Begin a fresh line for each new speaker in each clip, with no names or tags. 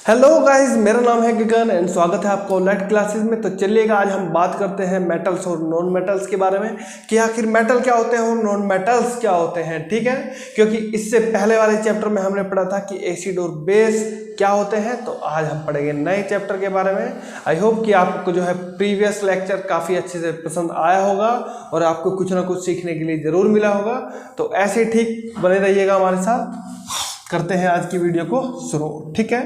Hello guys, मेरा नाम है गगन एंड स्वागत है आपको लाइट क्लासेस में। तो चलिएगा, आज हम बात करते हैं मेटल्स और नॉन मेटल्स के बारे में कि आखिर मेटल क्या होते हैं और नॉन मेटल्स क्या होते हैं। ठीक है, क्योंकि इससे पहले वाले चैप्टर में हमने पढ़ा था कि एसिड और बेस क्या होते हैं, तो आज हम पढ़ेंगे नए चैप्टर के बारे में। आई होप कि आपको जो है प्रीवियस लेक्चर काफ़ी अच्छे से पसंद आया होगा और आपको कुछ ना कुछ सीखने के लिए ज़रूर मिला होगा। तो ऐसे ही ठीक बने रहिएगा हमारे साथ। करते हैं आज की वीडियो को शुरू। ठीक है,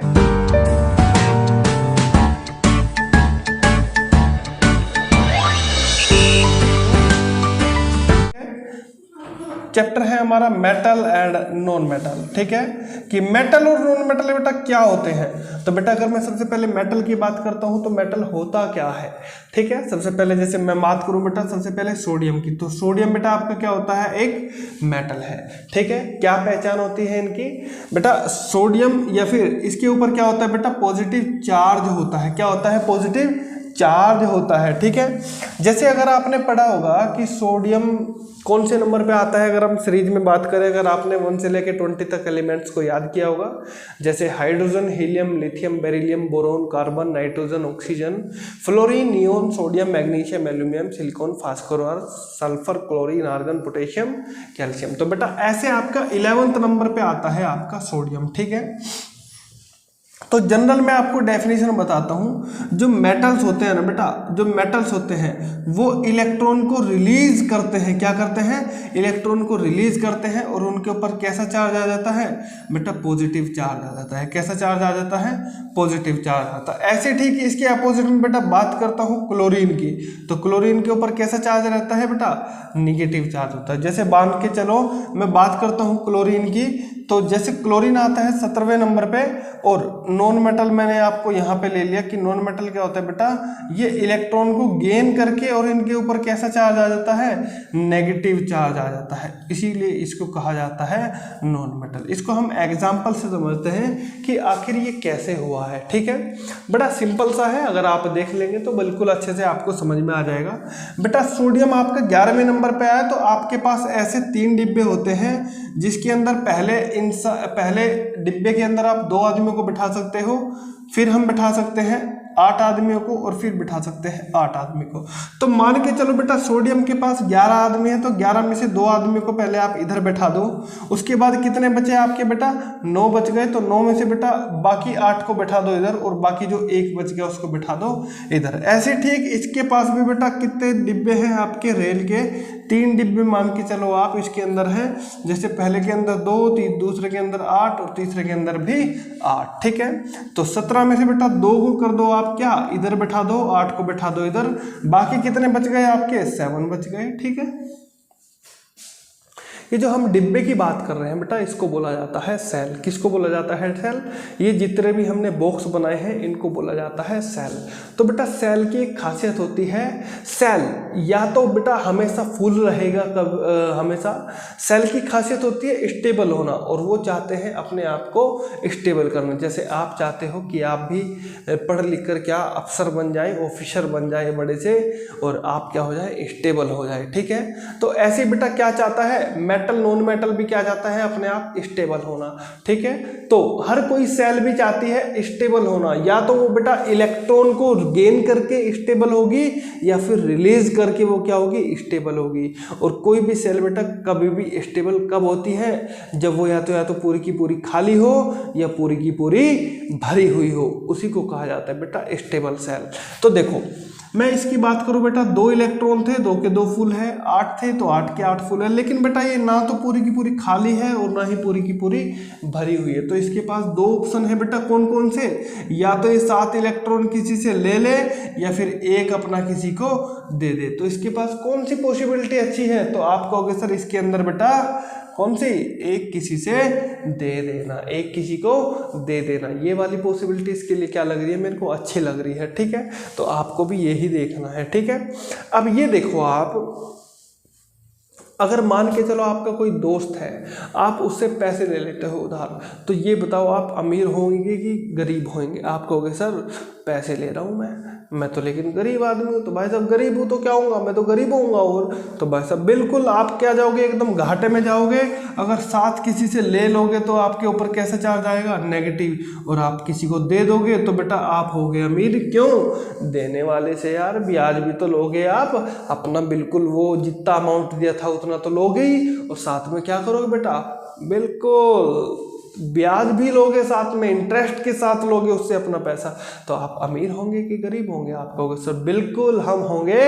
चैप्टर है हमारा मेटल एंड नॉन मेटल। ठीक है, कि मेटल और नॉन मेटल बेटा क्या होते हैं। तो बेटा अगर मैं सबसे पहले मेटल की बात करता हूं तो मेटल होता क्या है। ठीक है, सबसे पहले जैसे मैं बात करूं बेटा सबसे पहले सोडियम की, तो सोडियम बेटा आपका क्या होता है, एक मेटल है। ठीक है, क्या पहचान होती है इनकी बेटा, सोडियम या फिर इसके ऊपर क्या होता है बेटा, पॉजिटिव चार्ज होता है। क्या होता है, पॉजिटिव चार्ज होता है। ठीक है, जैसे अगर आपने पढ़ा होगा कि सोडियम कौन से नंबर पे आता है, अगर हम सीरीज में बात करें, अगर आपने 1 से लेकर 20 तक एलिमेंट्स को याद किया होगा, जैसे hydrogen, helium, lithium, beryllium, boron, carbon, nitrogen, oxygen, fluorine, neon, sodium, magnesium, aluminium, silicon, phosphorus, sulphur, chlorine, argon, potassium, calcium. तो बेटा ऐसे आपका 11th नंबर पे आता है आपका सोडियम। ठीक है, तो जनरल में आपको डेफिनेशन बताता हूं। जो मेटल्स होते हैं ना बेटा, जो मेटल्स होते हैं वो इलेक्ट्रॉन को रिलीज करते हैं। क्या करते हैं, इलेक्ट्रॉन को रिलीज करते हैं और उनके ऊपर कैसा चार्ज आ जाता है बेटा, पॉजिटिव चार्ज आ जाता है। कैसा चार्ज आ जाता है, पॉजिटिव चार्ज आता है। ऐसे ठीक इसके अपोजिट में बेटा बात करता हूं क्लोरीन की, तो क्लोरीन के ऊपर कैसा चार्ज रहता है बेटा, निगेटिव चार्ज होता है। जैसे बांध के चलो, मैं बात करता हूं क्लोरीन की, तो जैसे क्लोरीन आता है 17वें नंबर पे, और नॉन मेटल मैंने आपको यहाँ पे ले लिया कि नॉन मेटल क्या होता है बेटा, ये इलेक्ट्रॉन को गेन करके और इनके ऊपर कैसा चार्ज आ जाता है, नेगेटिव चार्ज आ जाता है, इसीलिए इसको कहा जाता है नॉन मेटल। इसको हम एग्जाम्पल से समझते हैं कि आखिर ये कैसे हुआ है। ठीक है, बड़ा सिंपल सा है, अगर आप देख लेंगे तो बिल्कुल अच्छे से आपको समझ में आ जाएगा। बेटा सोडियम आपका 11वें नंबर पे आया, तो आपके पास ऐसे 3 डिब्बे होते हैं, जिसके अंदर पहले डिब्बे के अंदर आप 2 आदमियों को बिठा सकते हो, फिर हम बिठा सकते हैं 8 आदमियों को, और फिर बिठा सकते हैं 8 आदमी को। तो मान के चलो बेटा सोडियम के पास 11 आदमी है, तो 11 में से 2 आदमी को पहले आप इधर बैठा दो। उसके बाद कितने बचे आपके बेटा, 9 बच गए, तो 9 में से बेटा बाकी 8 को बैठा दो इधर, और बाकी जो 1 बच गया उसको बिठा दो इधर। ऐसे ठीक इसके पास भी बेटा कितने डिब्बे हैं आपके, रेल के 3 डिब्बे मान के चलो आप इसके अंदर है। जैसे पहले के अंदर 2, दूसरे के अंदर 8 और तीसरे के अंदर भी 8। ठीक है, तो 17 में से बेटा 2 को कर दो आप क्या, इधर बैठा दो, 8 को बैठा दो इधर, बाकी कितने बच गए आपके, 7 बच गए। ठीक है, ये जो हम डिब्बे की बात कर रहे हैं बेटा, इसको बोला जाता है सेल। किसको बोला जाता है, सेल। ये जितने भी हमने बॉक्स बनाए हैं इनको बोला जाता है सेल। तो बेटा सेल की एक खासियत होती है, सेल या तो बेटा हमेशा फुल रहेगा, हमेशा सेल की खासियत होती है स्टेबल होना, और वो चाहते हैं अपने आप को स्टेबल करना। जैसे आप चाहते हो कि आप भी पढ़ लिख कर क्या अफसर बन जाए, ऑफिसर बन जाए बड़े से, और आप क्या हो जाए, स्टेबल हो जाए। ठीक है, तो ऐसे बेटा क्या चाहता है, मेटल नॉन मेटल भी क्या चाहता है, अपने आप स्टेबल होना। ठीक है, तो हर कोई सेल भी चाहती है स्टेबल होना, या तो वो बेटा इलेक्ट्रॉन को गेन करके स्टेबल होगी, या फिर रिलीज करके वो क्या होगी, स्टेबल होगी। और कोई भी सेल बेटा कभी भी स्टेबल कब होती है, जब वो या तो पूरी की पूरी खाली हो या पूरी की पूरी भरी हुई हो, उसी को कहा जाता है बेटा स्टेबल सेल। तो देखो मैं इसकी बात करूं बेटा, 2 इलेक्ट्रॉन थे, 2 के 2 फुल है, 8 थे तो 8 के 8 फुल है, लेकिन बेटा ये ना तो पूरी की पूरी खाली है और ना ही पूरी की पूरी भरी हुई है। तो इसके पास 2 ऑप्शन है बेटा, कौन कौन से, या तो ये 7 इलेक्ट्रॉन किसी से ले ले, या फिर एक अपना किसी को दे दे। तो इसके पास कौन सी पॉसिबिलिटी अच्छी है, तो आप कहोगे सर इसके अंदर बेटा कौन सी, एक किसी से दे देना, एक किसी को दे देना, ये वाली पॉसिबिलिटी इसके लिए क्या लग रही है, मेरे को अच्छी लग रही है। ठीक है, तो आपको भी यही देखना है। ठीक है, अब ये देखो आप, अगर मान के चलो आपका कोई दोस्त है, आप उससे पैसे ले लेते हो उधार, तो ये बताओ आप अमीर होंगे कि गरीब होंगे? आप कहोगे सर पैसे ले रहा हूँ मैं तो लेकिन गरीब आदमी हूँ, तो भाई साहब गरीब हूँ तो क्या होऊंगा, मैं तो गरीब होऊंगा। और तो भाई साहब बिल्कुल आप क्या जाओगे, एकदम घाटे में जाओगे। अगर साथ किसी से ले लोगे तो आपके ऊपर कैसा चार्ज आएगा, नेगेटिव। और आप किसी को दे दोगे तो बेटा आप होगे अमीर। क्यों? देने वाले से यार ब्याज भी तो लोगे आप अपना, बिल्कुल वो जितना अमाउंट दिया था उतना तो लोगे ही, और साथ में क्या करोगे बेटा, बिल्कुल ब्याज भी लोगे, साथ में इंटरेस्ट के साथ लोगे उससे अपना पैसा। तो आप अमीर होंगे कि गरीब होंगे? आप कहोगे सर बिल्कुल हम होंगे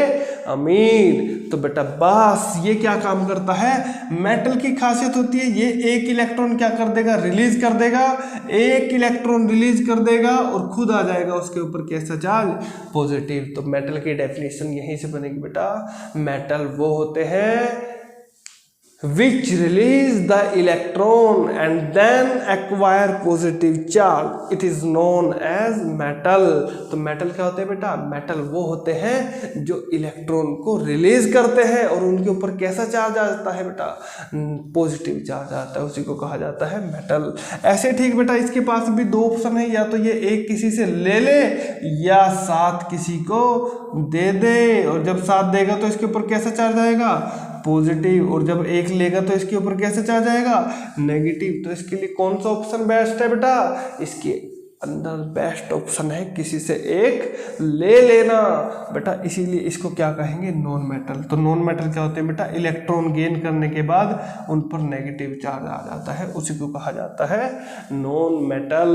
अमीर। तो बेटा बस ये क्या काम करता है, मेटल की खासियत होती है, ये एक इलेक्ट्रॉन क्या कर देगा, रिलीज कर देगा, एक इलेक्ट्रॉन रिलीज कर देगा और खुद आ जाएगा उसके ऊपर कैसा चार्ज, पॉजिटिव। तो मेटल की डेफिनेशन यहीं से बनेगी बेटा, मेटल वो होते हैं which release the electron and then acquire positive charge, it is known as metal। तो मेटल क्या होते हैं बेटा, मेटल वो होते हैं जो इलेक्ट्रॉन को रिलीज करते हैं और उनके ऊपर कैसा चार्ज आ जाता है बेटा, पॉजिटिव चार्ज आता है, उसी को कहा जाता है मेटल। ऐसे ठीक बेटा, इसके पास भी दो ऑप्शन है, या तो ये एक किसी से ले ले या साथ किसी को दे दे, और जब साथ देगा तो इसके ऊपर कैसा चार्ज आएगा, पॉजिटिव, और जब एक लेगा तो इसके ऊपर कैसे चार्ज आएगा, नेगेटिव। तो इसके लिए कौन सा ऑप्शन बेस्ट है बेटा, इसके अंदर बेस्ट ऑप्शन है किसी से एक ले लेना बेटा, इसीलिए इसको क्या कहेंगे, नॉन मेटल। तो नॉन मेटल क्या होते हैं बेटा, इलेक्ट्रॉन गेन करने के बाद उन पर नेगेटिव चार्ज आ जाता है, उसी को कहा जाता है नॉन मेटल।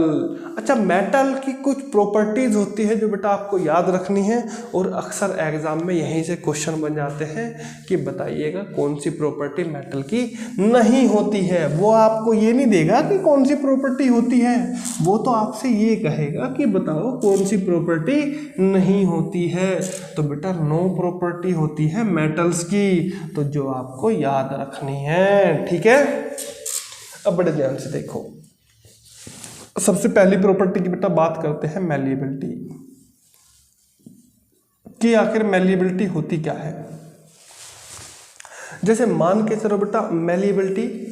अच्छा, मेटल की कुछ प्रॉपर्टीज होती है जो बेटा आपको याद रखनी है, और अक्सर एग्जाम में यहीं से क्वेश्चन बन जाते हैं कि बताइएगा कौन सी प्रॉपर्टी मेटल की नहीं होती है। वो आपको ये नहीं देगा कि कौन सी प्रॉपर्टी होती है, वो तो आपसे ये कहेगा कि बताओ कौन सी प्रॉपर्टी नहीं होती है। तो बेटा 9 प्रॉपर्टी होती है मेटल्स की, तो जो आपको याद रखनी है, ठीक है। अब बड़े ध्यान से देखो, सबसे पहली प्रॉपर्टी की बेटा बात करते हैं मैलिएबिलिटी कि आखिर मैलिएबिलिटी होती क्या है। जैसे मान के चलो बेटा, मैलिएबिलिटी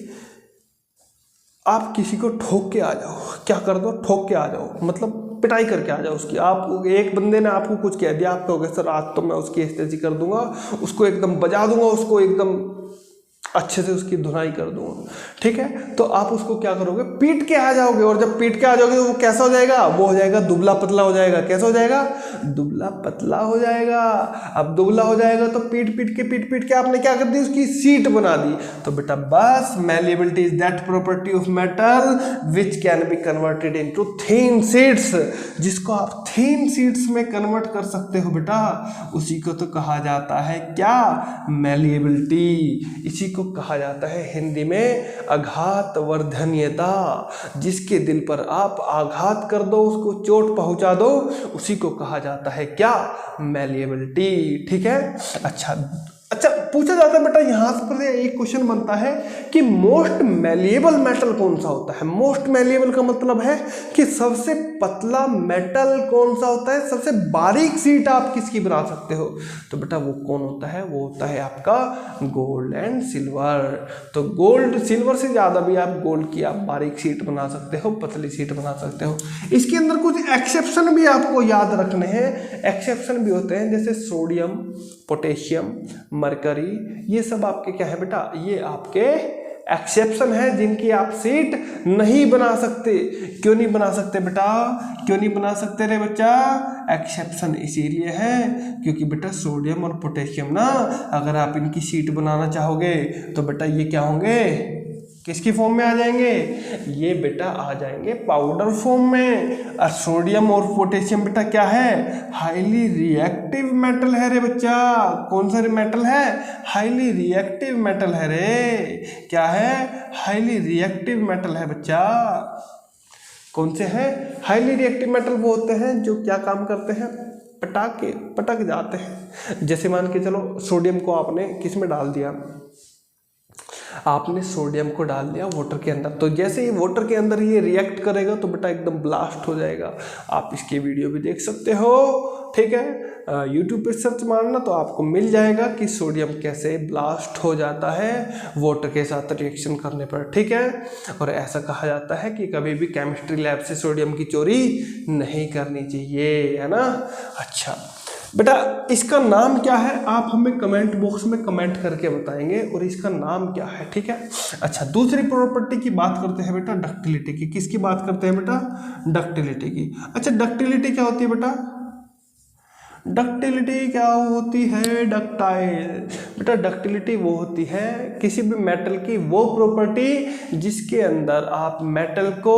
आप किसी को ठोक के आ जाओ, क्या कर दो, ठोक के आ जाओ, मतलब पिटाई करके आ जाओ उसकी। आप एक बंदे ने आपको कुछ कह दिया, आप कहोगे सर आज तो मैं उसकी ऐसी कर दूंगा, उसको एकदम बजा दूंगा, उसको एकदम अच्छे से उसकी धुनाई कर दूंगा, ठीक है। तो आप उसको क्या करोगे, पीट के आ जाओगे, और जब पीट के आ जाओगे तो वो कैसा हो जाएगा, वो हो जाएगा दुबला पतला हो जाएगा। कैसा हो जाएगा, दुबला पतला हो जाएगा। अब दुबला हो जाएगा तो पीट पीट के आपने क्या कर दी, उसकी सीट बना दी। तो बेटा बस malleability is that property of metal which can be converted into thin sheets, जिसको आप थिन शीट्स में कन्वर्ट कर सकते हो बेटा, उसी को तो कहा जाता है क्या, मैलिएबिलिटी। इसी को कहा जाता है हिंदी में आघात वर्धनीयता। जिसके दिल पर आप आघात कर दो, उसको चोट पहुंचा दो, उसी को कहा जाता है क्या, मैलिएबिलिटी, ठीक है। अच्छा पूछा जाता है बेटा, यहां पर एक क्वेश्चन बनता है कि मोस्ट मैलिएबल मेटल कौन सा होता है। मोस्ट मैलिएबल का मतलब है कि सबसे पतला मेटल कौन सा होता है, सबसे बारीक शीट आप किसकी बना सकते हो। तो बेटा वो कौन होता है, वो होता है आपका गोल्ड एंड सिल्वर। तो गोल्ड सिल्वर से ज़्यादा भी आप गोल्ड की आप बारीक शीट बना सकते हो, पतली शीट बना सकते हो। इसके अंदर कुछ एक्सेप्शन भी आपको याद रखने हैं। एक्सेप्शन भी होते हैं जैसे सोडियम, पोटेशियम, मरकरी, ये सब आपके क्या है बेटा, ये आपके एक्सेप्शन है जिनकी आप सीट नहीं बना सकते। क्यों नहीं बना सकते बेटा, क्यों नहीं बना सकते रे बच्चा, एक्सेप्शन इसीलिए है क्योंकि बेटा सोडियम और पोटेशियम ना, अगर आप इनकी सीट बनाना चाहोगे तो बेटा ये क्या होंगे, किसकी फॉर्म में आ जाएंगे, ये बेटा आ जाएंगे पाउडर फॉर्म में। और सोडियम और पोटेशियम बेटा क्या है, हाईली रिएक्टिव मेटल है रे बच्चा। कौन सा मेटल है, हाईली रिएक्टिव मेटल है रे। क्या है, हाईली रिएक्टिव मेटल है बच्चा। कौन से हैं, हाईली रिएक्टिव मेटल वो होते हैं जो क्या काम करते हैं, पटक जाते हैं। जैसे मान के चलो सोडियम को आपने किस में डाल दिया, आपने सोडियम को डाल दिया वाटर के अंदर, तो जैसे ही वाटर के अंदर ये रिएक्ट करेगा तो बेटा एकदम ब्लास्ट हो जाएगा। आप इसकी वीडियो भी देख सकते हो, ठीक है, यूट्यूब पे सर्च मारना तो आपको मिल जाएगा कि सोडियम कैसे ब्लास्ट हो जाता है वाटर के साथ रिएक्शन करने पर, ठीक है। और ऐसा कहा जाता है कि कभी भी केमिस्ट्री लैब से सोडियम की चोरी नहीं करनी चाहिए, है ना। अच्छा बेटा, इसका नाम क्या है आप हमें कमेंट बॉक्स में कमेंट करके बताएंगे और इसका नाम क्या है, ठीक है। अच्छा, दूसरी प्रॉपर्टी की बात करते हैं बेटा, डक्टिलिटी की। किसकी बात करते हैं बेटा? डक्टिलिटी की। अच्छा, डक्टिलिटी क्या होती है बेटा? डक्टिलिटी क्या होती है? डक्टाइल। बेटा डक्टिलिटी वो होती है किसी भी मेटल की वो प्रॉपर्टी जिसके अंदर आप मेटल को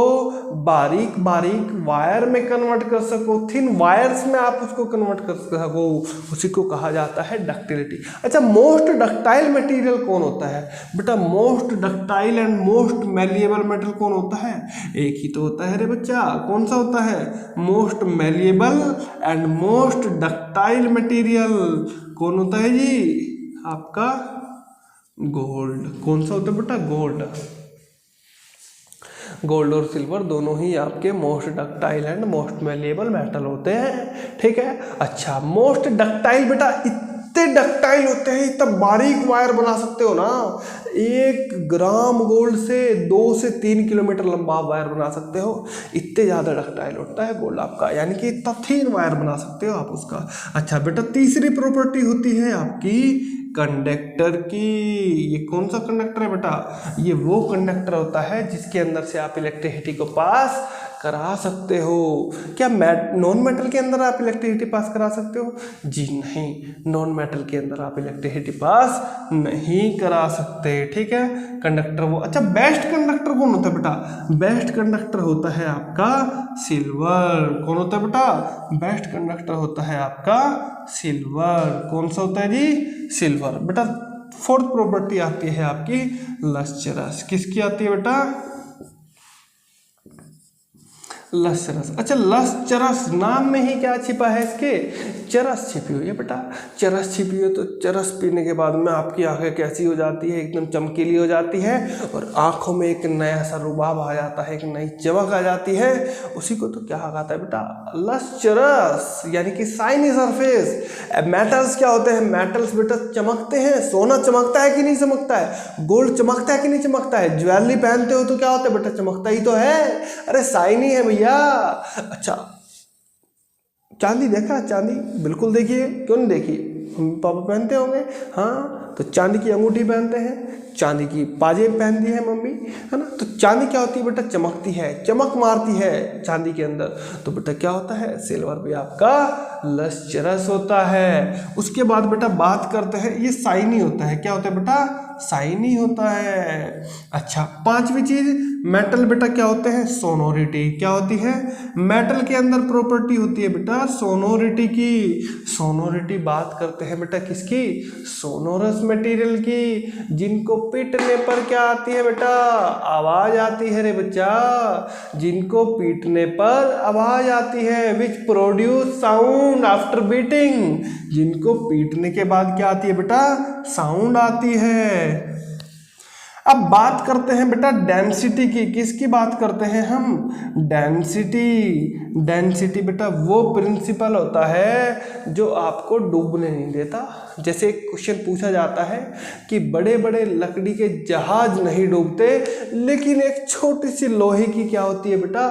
बारीक बारीक वायर में कन्वर्ट कर सको, थिन वायर्स में आप उसको कन्वर्ट कर सको, उसी को कहा जाता है डक्टिलिटी। अच्छा, मोस्ट डक्टाइल मटेरियल कौन होता है? बेटा most ductile and most malleable metal कौन होता है? एक ही तो होता है रे बच्चा। कौन सा होता है? Most malleable and most ductile material कौन होता है जी? आपका गोल्ड। कौन सा होता है बेटा? गोल्ड। गोल्ड और सिल्वर दोनों ही आपके most ductile and most malleable metal होते हैं, ठीक है। अच्छा, मोस्ट डक्टाइल बेटा इतने डक्टाइल होते हैं, इतना बारीक वायर बना सकते हो ना, 1 ग्राम गोल्ड से 2 से 3 किलोमीटर लंबा वायर बना सकते हो। इतने ज़्यादा डक्टाइल होता है गोल्ड आपका, यानी कि इतना थिन वायर बना सकते हो आप उसका। अच्छा बेटा, तीसरी प्रॉपर्टी होती है आपकी कंडक्टर की। ये कौन सा कंडक्टर है बेटा? ये वो कंडक्टर होता है जिसके अंदर से आप इलेक्ट्रिसिटी को पास करा सकते हो। क्या नॉन मेटल के अंदर आप इलेक्ट्रिसिटी पास करा सकते हो? जी नहीं, नॉन मेटल के अंदर आप इलेक्ट्रिसिटी पास नहीं करा सकते, ठीक है। कंडक्टर वो। अच्छा, बेस्ट कंडक्टर कौन होता है बेटा? बेस्ट कंडक्टर होता है आपका सिल्वर। कौन होता है बेटा? बेस्ट कंडक्टर होता है आपका सिल्वर। कौन सा होता है जी? सिल्वर। बेटा फोर्थ प्रॉपर्टी आती है आपकी लस्चरस। किसकी आती है बेटा? लस्चरस। अच्छा, लस्चरस नाम में ही क्या छिपा है इसके? चरस छिपी हुई है बेटा। चरस छिपी हुई, तो चरस पीने के बाद में आपकी आंखें कैसी हो जाती है? एकदम चमकीली हो जाती है और आंखों में एक नया सा रुबाब आ जाता है, एक नई चमक आ जाती है। उसी को तो क्या कहता है बेटा? लस्चरस, यानी कि शाइनी सरफेस। मेटल्स क्या होते हैं? मेटल्स बेटा चमकते हैं। सोना चमकता है कि नहीं चमकता है? गोल्ड चमकता है कि नहीं चमकता है? ज्वेलरी पहनते हो तो क्या होता है बेटा? चमकता ही तो है। अरे शाइनी है भैया। अच्छा, चांदी देखा? चांदी बिल्कुल देखिए, क्यों नहीं देखिए? पापा पहनते होंगे, हाँ, तो चांदी की अंगूठी पहनते हैं, चांदी की पाजेब पहनती है मम्मी, है ना। तो चांदी क्या होती है बेटा? चमकती है, चमक मारती है चांदी के अंदर। तो बेटा क्या होता है? सिल्वर भी आपका लस्चरस होता है। उसके बाद बेटा बात करते हैं, ये शाइनी होता है। क्या होता है बेटा? शाइनी होता है। अच्छा, पांचवी चीज, मेटल बेटा क्या होते हैं? सोनोरिटी। क्या होती है? मेटल के अंदर प्रॉपर्टी होती है बेटा सोनोरिटी की। सोनोरिटी बात करते हैं बेटा किसकी? सोनोरस मटेरियल की, जिनको पीटने पर क्या आती है बेटा? आवाज आती है रे बच्चा। जिनको पीटने पर आवाज आती है, which produce sound after beating. जिनको पीटने के बाद क्या आती है बेटा? साउंड आती है। अब बात करते हैं बेटा डेंसिटी की। किसकी बात करते हैं हम? डेंसिटी। डेंसिटी बेटा वो प्रिंसिपल होता है जो आपको डूबने नहीं देता। जैसे एक क्वेश्चन पूछा जाता है कि बड़े बड़े लकड़ी के जहाज नहीं डूबते, लेकिन एक छोटी सी लोहे की क्या होती है बेटा?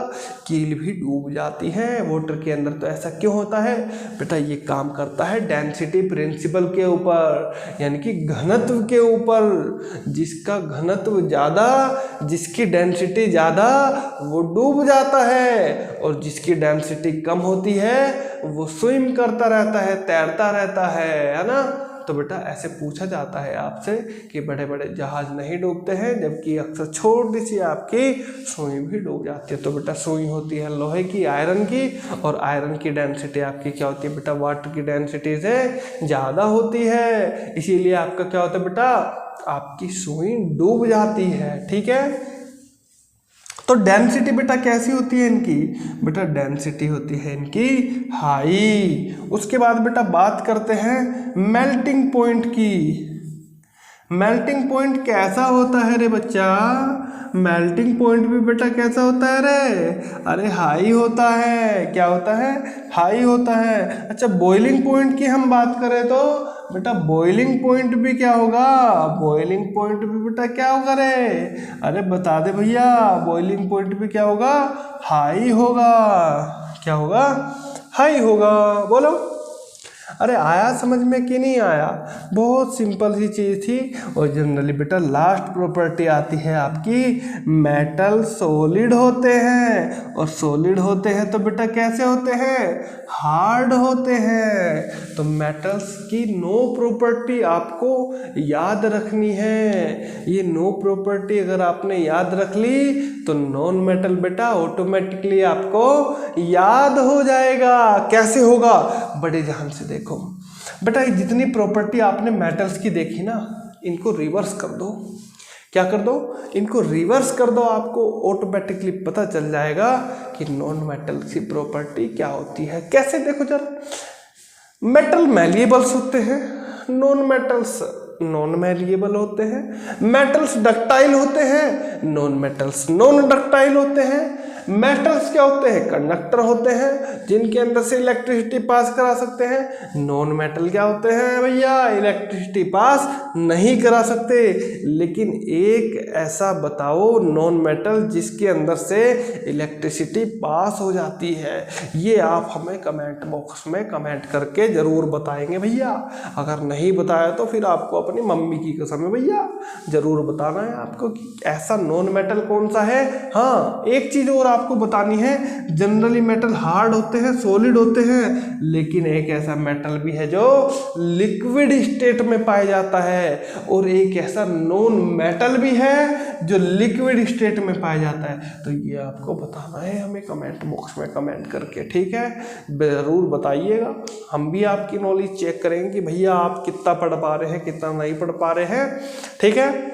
कील भी डूब जाती है वाटर के अंदर। तो ऐसा क्यों होता है बेटा? ये काम करता है डेंसिटी प्रिंसिपल के ऊपर, यानी कि घनत्व के ऊपर। जिसका घनत्व ज़्यादा, जिसकी डेंसिटी ज़्यादा, वो डूब जाता है, और जिसकी डेंसिटी कम होती है वो स्विम करता रहता है, तैरता रहता है ना। तो बेटा ऐसे पूछा जाता है आपसे कि बड़े बड़े जहाज नहीं डूबते हैं, जबकि अक्सर छोटी सी आपकी सुई भी डूब जाती है। तो बेटा सुई होती है लोहे की, आयरन की, और आयरन की डेंसिटी आपकी क्या होती है बेटा? वाटर की डेंसिटी से ज़्यादा होती है। इसीलिए आपका क्या होता है बेटा? आपकी सुई डूब जाती है, ठीक है। तो डेंसिटी बेटा कैसी होती है इनकी? बेटा डेंसिटी होती है इनकी हाई। उसके बाद बेटा बात करते हैं मेल्टिंग पॉइंट की। मेल्टिंग पॉइंट कैसा होता है रे बच्चा? मेल्टिंग पॉइंट भी बेटा कैसा होता है रे? अरे हाई होता है। क्या होता है? हाई होता है। अच्छा, बॉइलिंग पॉइंट की हम बात करें तो बेटा बॉइलिंग पॉइंट भी क्या होगा? बॉइलिंग पॉइंट भी बेटा क्या होगा रे? अरे बता दे भैया, बॉइलिंग पॉइंट भी क्या होगा? हाई होगा। क्या होगा? हाई होगा। बोलो। अरे आया समझ में कि नहीं आया? बहुत सिंपल सी चीज़ थी। और जनरली बेटा लास्ट प्रॉपर्टी आती है आपकी, मेटल सॉलिड होते हैं। और सॉलिड होते हैं तो बेटा कैसे होते हैं? हार्ड होते हैं। तो मेटल्स की नो प्रॉपर्टी आपको याद रखनी है। ये नो प्रॉपर्टी अगर आपने याद रख ली तो नॉन मेटल बेटा ऑटोमेटिकली आपको याद हो जाएगा। कैसे होगा? बड़े ध्यान से देखो बेटा, ये जितनी प्रॉपर्टी आपने मेटल्स की देखी ना, इनको रिवर्स कर दो। क्या कर दो? इनको रिवर्स कर दो। आपको ऑटोमेटिकली पता चल जाएगा कि नॉन मेटल की प्रॉपर्टी क्या होती है। कैसे? देखो जरा, मेटल मैलिएबल्स होते हैं, नॉन मेटल्स नॉन मैलिएबल होते हैं। मेटल्स डक्टाइल होते हैं, नॉन मेटल्स नॉन डक्टाइल होते हैं। मेटल्स क्या होते हैं? कंडक्टर होते हैं, जिनके अंदर से इलेक्ट्रिसिटी पास करा सकते हैं। नॉन मेटल क्या होते हैं भैया? इलेक्ट्रिसिटी पास नहीं करा सकते। लेकिन एक ऐसा बताओ नॉन मेटल जिसके अंदर से इलेक्ट्रिसिटी पास हो जाती है। ये आप हमें कमेंट बॉक्स में कमेंट करके जरूर बताएंगे भैया। अगर नहीं बताया तो फिर आपको अपनी मम्मी की कसम है भैया, जरूर बताना है आपको कि ऐसा नॉन मेटल कौन सा है। हाँ, एक चीज और आपको बतानी है, जनरली मेटल हार्ड होते हैं, सॉलिड होते हैं, लेकिन एक ऐसा मेटल भी है जो लिक्विड स्टेट में पाया जाता है, और एक ऐसा नॉन मेटल भी है जो लिक्विड स्टेट में पाया जाता है। तो ये आपको बताना है हमें कमेंट बॉक्स में कमेंट करके, ठीक है? जरूर बताइएगा, हम भी आपकी नॉलेज चेक करेंगे कि भैया आप कितना पढ़ पा रहे हैं, कितना नहीं पढ़ पा रहे हैं, ठीक है?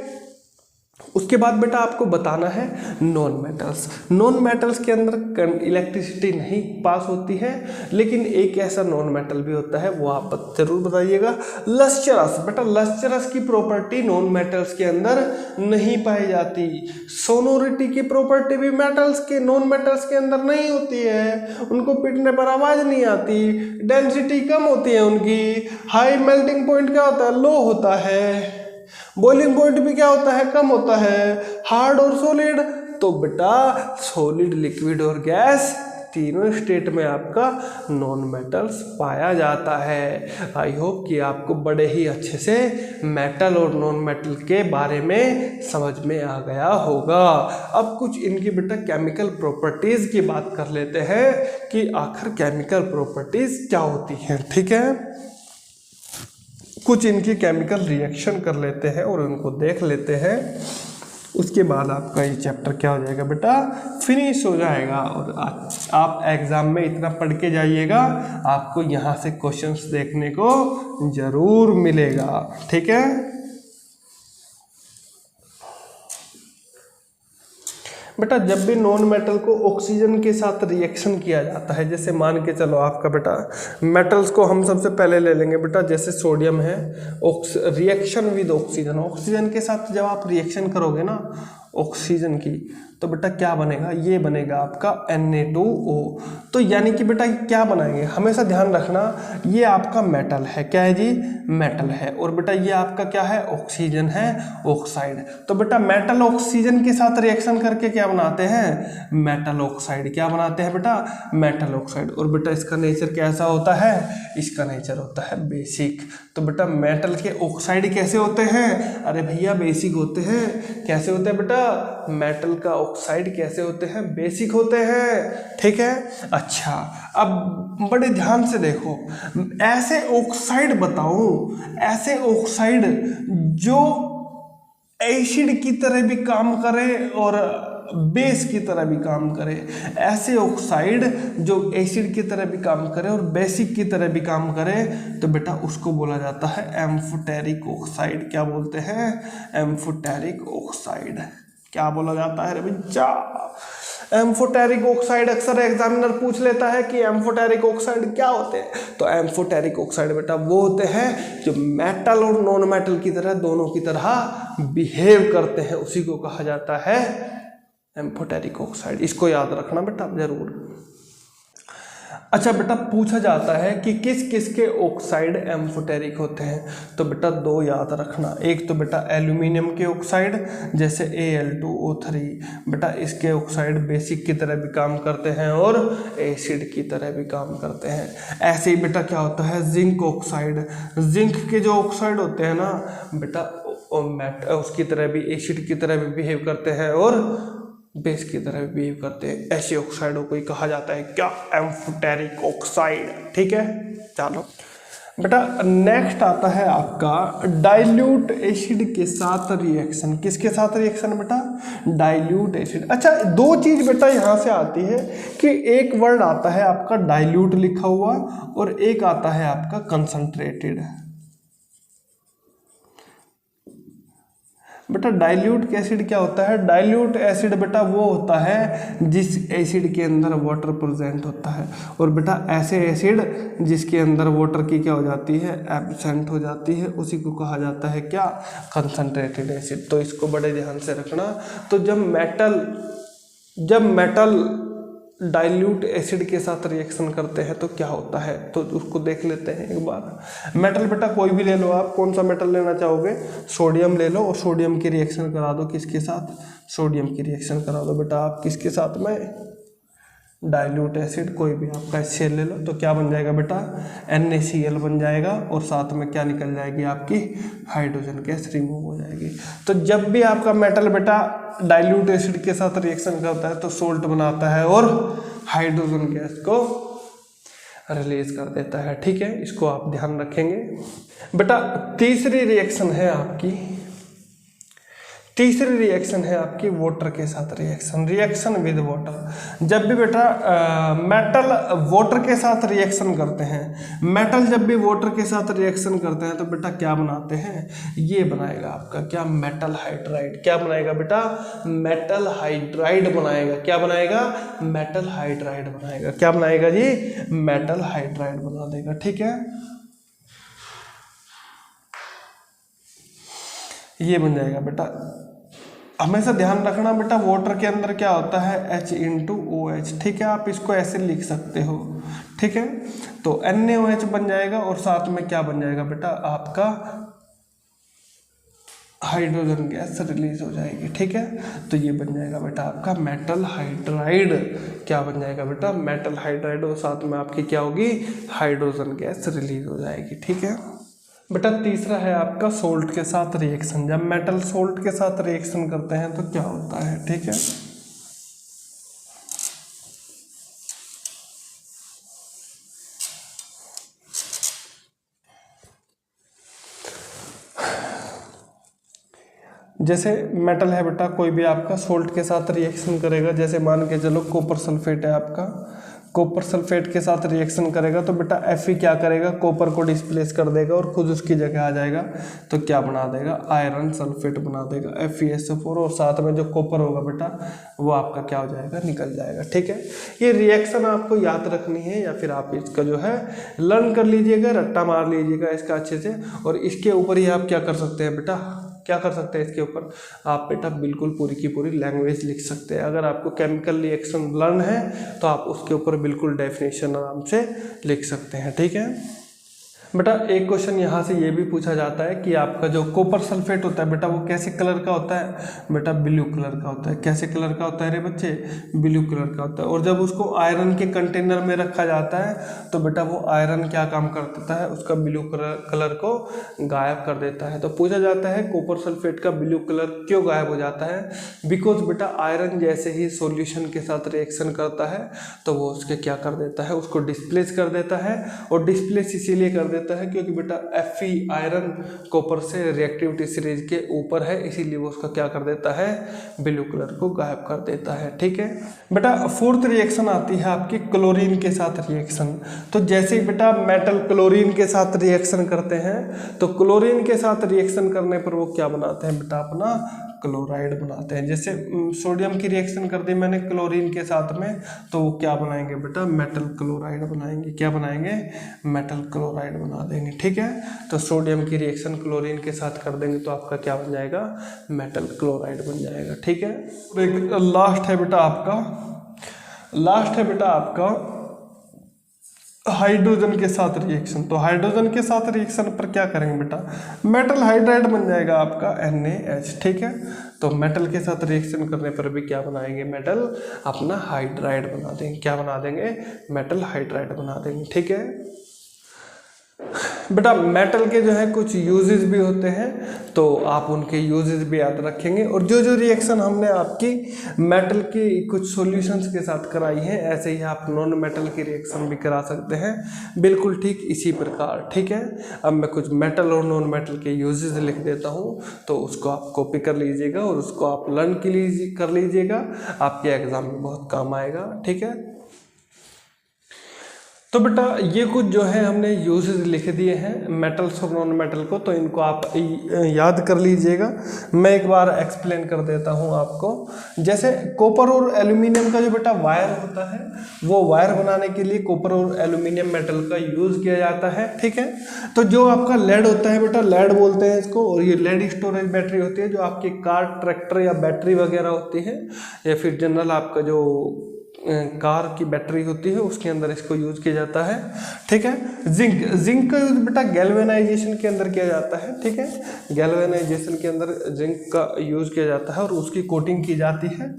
उसके बाद बेटा आपको बताना है नॉन मेटल्स। नॉन मेटल्स के अंदर इलेक्ट्रिसिटी नहीं पास होती है, लेकिन एक ऐसा नॉन मेटल भी होता है, वो आप जरूर बताइएगा। लस्चरस। बेटा लस्चरस की प्रॉपर्टी नॉन मेटल्स के अंदर नहीं पाई जाती। सोनोरिटी की प्रॉपर्टी भी मेटल्स के नॉन मेटल्स के अंदर नहीं होती है, उनको पीटने पर आवाज़ नहीं आती, डेंसिटी कम होती है उनकी। हाई मेल्टिंग पॉइंट क्या होता है? लो होता है। बॉइलिंग पॉइंट भी क्या होता है? कम होता है। हार्ड और सॉलिड, तो बेटा सॉलिड, लिक्विड और गैस तीनों स्टेट में आपका नॉन मेटल्स पाया जाता है। आई होप कि आपको बड़े ही अच्छे से मेटल और नॉन मेटल के बारे में समझ में आ गया होगा। अब कुछ इनकी बेटा केमिकल प्रॉपर्टीज की बात कर लेते हैं कि आखिर केमिकल प्रॉपर्टीज क्या होती हैं, ठीक है? कुछ इनकी केमिकल रिएक्शन कर लेते हैं और उनको देख लेते हैं। उसके बाद आपका ये चैप्टर क्या हो जाएगा बेटा? फिनिश हो जाएगा। और आप एग्जाम में इतना पढ़ के जाइएगा, आपको यहाँ से क्वेश्चंस देखने को जरूर मिलेगा, ठीक है? बेटा जब भी नॉन मेटल को ऑक्सीजन के साथ रिएक्शन किया जाता है, जैसे मान के चलो आपका बेटा मेटल्स को हम सबसे पहले ले लेंगे बेटा, जैसे सोडियम है, रिएक्शन विद ऑक्सीजन। ऑक्सीजन के साथ जब आप रिएक्शन करोगे ना ऑक्सीजन की, तो बेटा क्या बनेगा? ये बनेगा आपका Na2O। तो यानी कि बेटा क्या बनाएंगे? हमेशा ध्यान रखना, ये आपका मेटल है। क्या है जी? मेटल है। और बेटा ये आपका क्या है? ऑक्सीजन है, ऑक्साइड। तो बेटा मेटल ऑक्सीजन के साथ रिएक्शन करके क्या बनाते हैं? Metal oxide. क्या बनाते हैं बेटा? Metal oxide. और बेटा इसका नेचर कैसा होता है? इसका नेचर होता है बेसिक। तो बेटा मेटल के ऑक्साइड कैसे होते हैं? अरे भैया बेसिक होते हैं। कैसे होते हैं बेटा? मेटल का ऑक्साइड कैसे होते हैं? बेसिक होते हैं, ठीक है? अच्छा, अब बड़े ध्यान से देखो, ऐसे ऑक्साइड बताओ, ऐसे ऑक्साइड जो एसिड की तरह भी काम करे और बेस की तरह भी काम करे। ऐसे ऑक्साइड जो एसिड की तरह भी काम करे और बेसिक की तरह भी काम करे, तो बेटा उसको बोला जाता है एम्फोटेरिक ऑक्साइड। क्या बोलते हैं? Amphoteric oxide. क्या बोला जाता है रे बच्चा? एम्फोटेरिक ऑक्साइड अक्सर एग्जामिनर पूछ लेता है कि एम्फोटेरिक ऑक्साइड क्या होते हैं। तो एम्फोटेरिक ऑक्साइड बेटा वो होते हैं जो मेटल और नॉन मेटल की तरह दोनों की तरह बिहेव करते हैं, उसी को कहा जाता है एम्फोटेरिक ऑक्साइड। इसको याद रखना बेटा जरूर। अच्छा बेटा पूछा जाता है कि किस किस के ऑक्साइड एम्फोटेरिक होते हैं, तो बेटा दो याद रखना। एक तो बेटा एल्यूमिनियम के ऑक्साइड जैसे Al2O3, बेटा इसके ऑक्साइड बेसिक की तरह भी काम करते हैं और एसिड की तरह भी काम करते हैं। ऐसे ही बेटा क्या होता है जिंक ऑक्साइड, जिंक के जो ऑक्साइड होते हैं ना बेटा उसकी तरह भी एसिड की तरह भी बिहेव करते हैं और बेस की तरह बिहेव करते हैं। ऐसे ऑक्साइडों को ही कहा जाता है क्या, एम्फोटेरिक ऑक्साइड। ठीक है, चलो बेटा नेक्स्ट आता है आपका डाइल्यूट एसिड के साथ रिएक्शन। किसके साथ रिएक्शन बेटा, डाइल्यूट एसिड। अच्छा दो चीज बेटा यहां से आती है कि एक वर्ड आता है आपका डाइल्यूट लिखा हुआ और एक आता है आपका कंसंट्रेटेड। बेटा डाइल्यूट एसिड क्या होता है, डाइल्यूट एसिड बेटा वो होता है जिस एसिड के अंदर वाटर प्रेजेंट होता है, और बेटा ऐसे एसिड जिसके अंदर वाटर की क्या हो जाती है, एब्सेंट हो जाती है, उसी को कहा जाता है क्या, कंसंट्रेटेड एसिड। तो इसको बड़े ध्यान से रखना। तो जब मेटल डाइल्यूट एसिड के साथ रिएक्शन करते हैं तो क्या होता है, तो उसको देख लेते हैं एक बार। मेटल बेटा कोई भी ले लो आप, कौन सा मेटल लेना चाहोगे, सोडियम ले लो और सोडियम की रिएक्शन करा दो किसके साथ, सोडियम की रिएक्शन करा दो बेटा आप किसके साथ में, डाइल्यूट एसिड कोई भी आपका HCl ले लो, तो क्या बन जाएगा बेटा NaCl बन जाएगा और साथ में क्या निकल जाएगी आपकी हाइड्रोजन गैस रिमूव हो जाएगी। तो जब भी आपका मेटल बेटा डाइल्यूट एसिड के साथ रिएक्शन करता है तो सोल्ट बनाता है और हाइड्रोजन गैस को रिलीज कर देता है। ठीक है, इसको आप ध्यान रखेंगे बेटा। तीसरी रिएक्शन है आपकी वाटर के साथ रिएक्शन विद वाटर। जब भी बेटा मेटल वाटर के साथ रिएक्शन करते हैं, मेटल जब भी वाटर के साथ रिएक्शन करते हैं तो बेटा क्या बनाते हैं, ये बनाएगा आपका क्या, मेटल हाइड्राइड। क्या बनाएगा बेटा, मेटल हाइड्राइड बनाएगा। क्या बनाएगा, मेटल हाइड्राइड बनाएगा। क्या बनाएगा जी, मेटल हाइड्राइड बना देगा। ठीक है, ये बन जाएगा बेटा। हमेशा ध्यान रखना बेटा वाटर के अंदर क्या होता है, H/OH। ठीक है, आप इसको ऐसे लिख सकते हो। ठीक है, तो NaOH बन जाएगा और साथ में क्या बन जाएगा बेटा, आपका हाइड्रोजन गैस रिलीज हो जाएगी। ठीक है, तो ये बन जाएगा बेटा आपका मेटल हाइड्राइड। क्या बन जाएगा बेटा, मेटल हाइड्राइड, और साथ में आपकी क्या होगी, हाइड्रोजन गैस रिलीज हो जाएगी। ठीक है बेटा, तीसरा है आपका सोल्ट के साथ रिएक्शन। जब मेटल सोल्ट के साथ रिएक्शन करते हैं तो क्या होता है। ठीक है, जैसे मेटल है बेटा कोई भी आपका सोल्ट के साथ रिएक्शन करेगा, जैसे मान के चलो कॉपर सल्फेट है आपका, कॉपर सल्फेट के साथ रिएक्शन करेगा तो बेटा Fe क्या करेगा, कॉपर को डिस्प्लेस कर देगा और खुद उसकी जगह आ जाएगा, तो क्या बना देगा, आयरन सल्फेट बना देगा FeSO4, और साथ में जो कॉपर होगा बेटा वो आपका क्या हो जाएगा, निकल जाएगा। ठीक है, ये रिएक्शन आपको याद रखनी है या फिर आप इसका जो है लर्न कर लीजिएगा, रट्टा मार लीजिएगा इसका अच्छे से, और इसके ऊपर ही आप क्या कर सकते हैं बेटा, क्या कर सकते हैं इसके ऊपर आप बेटा बिल्कुल पूरी की पूरी लैंग्वेज लिख सकते हैं। अगर आपको केमिकल रिएक्शन लर्न है तो आप उसके ऊपर बिल्कुल डेफिनेशन आराम से लिख सकते हैं। ठीक है बेटा, एक क्वेश्चन यहाँ से ये भी पूछा जाता है कि आपका जो कॉपर सल्फेट होता है बेटा वो कैसे कलर का होता है, बेटा ब्लू कलर का होता है। कैसे कलर का होता है रे बच्चे, ब्लू कलर का होता है। और जब उसको आयरन के कंटेनर में रखा जाता है तो बेटा वो आयरन क्या काम कर देता है, उसका ब्लू कलर को गायब कर देता है। तो पूछा जाता है कॉपर सल्फेट का ब्लू कलर क्यों गायब हो जाता है, बिकॉज बेटा आयरन जैसे ही सोल्यूशन के साथ रिएक्शन करता है तो वो उसके क्या कर देता है, उसको डिस्प्लेस कर देता है, और डिस्प्लेस इसीलिए कर देता देता है, क्योंकि बेटा Fe आयरन कॉपर से रिएक्टिविटी सीरीज के ऊपर है, इसीलिए वो उसका क्या कर देता है, ब्लू कलर को गायब कर देता है। ठीक है बेटा, फोर्थ रिएक्शन आती है आपकी क्लोरीन के साथ रिएक्शन। तो जैसे ही बेटा मेटल क्लोरीन के साथ रिएक्शन करते हैं, तो क्लोरीन के साथ रिएक्शन करने पर वो क्या बनाते हैं बेटा, अपना क्लोराइड बनाते हैं। जैसे सोडियम की रिएक्शन कर दी मैंने क्लोरीन के साथ में, तो वो क्या बनाएंगे बेटा, मेटल क्लोराइड बनाएंगे। क्या बनाएंगे, मेटल क्लोराइड बना देंगे। ठीक है, तो सोडियम की रिएक्शन क्लोरीन के साथ कर देंगे तो आपका क्या बन जाएगा, मेटल क्लोराइड बन जाएगा। ठीक है, एक लास्ट है बेटा आपका हाइड्रोजन के साथ रिएक्शन। तो हाइड्रोजन के साथ रिएक्शन पर क्या करेंगे बेटा, मेटल हाइड्राइड बन जाएगा आपका NaH। ठीक है, तो मेटल के साथ रिएक्शन करने पर भी क्या बनाएंगे, मेटल अपना हाइड्राइड बना देंगे। क्या बना देंगे, मेटल हाइड्राइड बना देंगे। ठीक है बेटा, मेटल के जो है कुछ यूजेस भी होते हैं, तो आप उनके यूजेस भी याद रखेंगे। और जो रिएक्शन हमने आपकी मेटल की कुछ सॉल्यूशंस के साथ कराई है, ऐसे ही आप नॉन मेटल की रिएक्शन भी करा सकते हैं, बिल्कुल ठीक इसी प्रकार। ठीक है, अब मैं कुछ मेटल और नॉन मेटल के यूजेस लिख देता हूँ, तो उसको आप कॉपी कर लीजिएगा और उसको आप लर्न कर लीजिएगा, आपके एग्जाम में बहुत काम आएगा। ठीक है, तो बेटा ये कुछ जो है हमने यूजेस लिख दिए हैं मेटल्स और नॉन मेटल को, तो इनको आप याद कर लीजिएगा। मैं एक बार एक्सप्लेन कर देता हूँ आपको। जैसे कॉपर और एल्यूमिनियम का जो बेटा वायर होता है, वो वायर बनाने के लिए कॉपर और एल्यूमिनियम मेटल का यूज़ किया जाता है। ठीक है, तो जो आपका लेड होता है बेटा, लेड बोलते हैं इसको, और ये लेड स्टोरेज बैटरी होती है, जो आपकी कार, ट्रैक्टर या बैटरी वगैरह होती है, या फिर जनरल आपका जो कार की बैटरी होती है, उसके अंदर इसको यूज किया जाता है। ठीक है, जिंक का यूज बेटा गैल्वेनाइजेशन के अंदर किया जाता है। ठीक है, गैल्वेनाइजेशन के अंदर जिंक का यूज किया जाता है और उसकी कोटिंग की जाती है।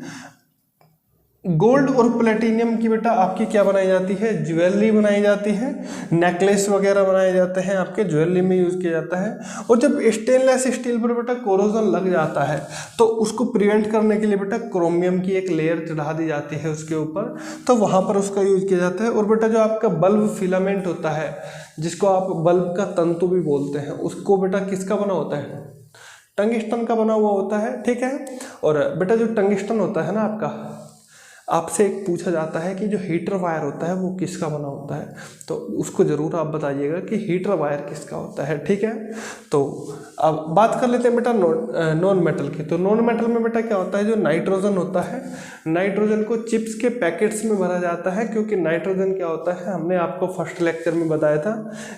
गोल्ड और प्लेटिनियम की बेटा आपकी क्या बनाई जाती है, ज्वेलरी बनाई जाती है, नेकलेस वगैरह बनाए जाते हैं, आपके ज्वेलरी में यूज किया जाता है। और जब स्टेनलेस स्टील पर बेटा कोरोजन लग जाता है, तो उसको प्रिवेंट करने के लिए बेटा क्रोमियम की एक लेयर चढ़ा दी जाती है उसके ऊपर, तो वहां पर उसका यूज किया जाता है। और बेटा जो आपका बल्ब फिलामेंट होता है, जिसको आप बल्ब का तंतु भी बोलते हैं, उसको बेटा किसका बना होता है, टंगस्टन का बना हुआ होता है। ठीक है, और बेटा जो टंगस्टन होता है ना आपका, आपसे एक पूछा जाता है कि जो हीटर वायर होता है वो किसका बना होता है, तो उसको ज़रूर आप बताइएगा कि हीटर वायर किसका होता है। ठीक है, तो अब बात कर लेते हैं बेटा नॉन मेटल की। तो नॉन मेटल में बेटा क्या होता है, जो नाइट्रोजन होता है, नाइट्रोजन को चिप्स के पैकेट्स में भरा जाता है, क्योंकि नाइट्रोजन क्या होता है, हमने आपको फर्स्ट लेक्चर में बताया था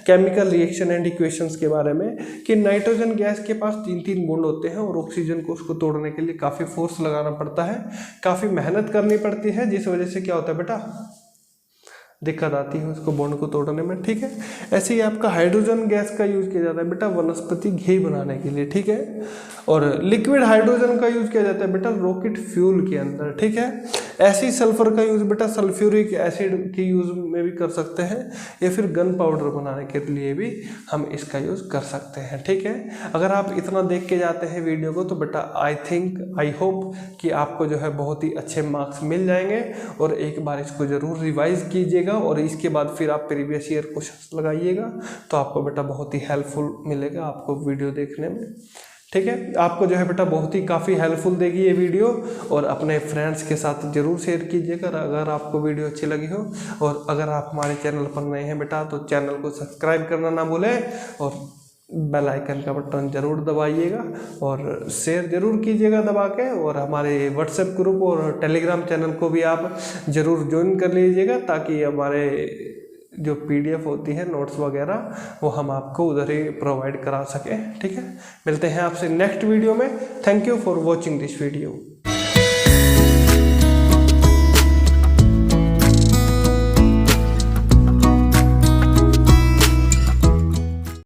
केमिकल रिएक्शन एंड इक्वेशंस के बारे में, कि नाइट्रोजन गैस के पास 3 बॉन्ड होते हैं और ऑक्सीजन को उसको तोड़ने के लिए काफ़ी फोर्स लगाना पड़ता है, काफ़ी मेहनत करनी पड़ती है, जिस वजह से क्या होता है बेटा, दिक्कत आती है उसको बॉन्ड को तोड़ने में। ठीक है, ऐसे ही आपका हाइड्रोजन गैस का यूज किया जाता है बेटा वनस्पति घी बनाने के लिए। ठीक है, और लिक्विड हाइड्रोजन का यूज किया जाता है बेटा रॉकेट फ्यूल के अंदर। ठीक है, ऐसे ही सल्फर का यूज बेटा सल्फ्यूरिक एसिड के यूज में भी कर सकते हैं, या फिर गन पाउडर बनाने के लिए भी हम इसका यूज कर सकते हैं। ठीक है, अगर आप इतना देख के जाते हैं वीडियो को, तो बेटा आई होप कि आपको जो है बहुत ही अच्छे मार्क्स मिल जाएंगे, और एक बार इसको जरूर रिवाइज कीजिएगा, और इसके बाद फिर आप प्रीवियस ईयर क्वेश्चन लगाइएगा, तो आपको बेटा बहुत ही हेल्पफुल मिलेगा आपको वीडियो देखने में। ठीक है, आपको जो है बेटा बहुत ही काफ़ी हेल्पफुल देगी ये वीडियो, और अपने फ्रेंड्स के साथ जरूर शेयर कीजिएगा अगर आपको वीडियो अच्छी लगी हो। और अगर आप हमारे चैनल पर नए हैं बेटा, तो चैनल को सब्सक्राइब करना ना भूलें, और बेल आइकन का बटन जरूर दबाइएगा, और शेयर जरूर कीजिएगा दबा के। और हमारे व्हाट्सएप ग्रुप और टेलीग्राम चैनल को भी आप जरूर ज्वाइन कर लीजिएगा, ताकि हमारे जो PDF होती है नोट्स वगैरह, वो हम आपको उधर ही प्रोवाइड करा सकें। ठीक है, मिलते हैं आपसे नेक्स्ट वीडियो में। Thank you for watching this video.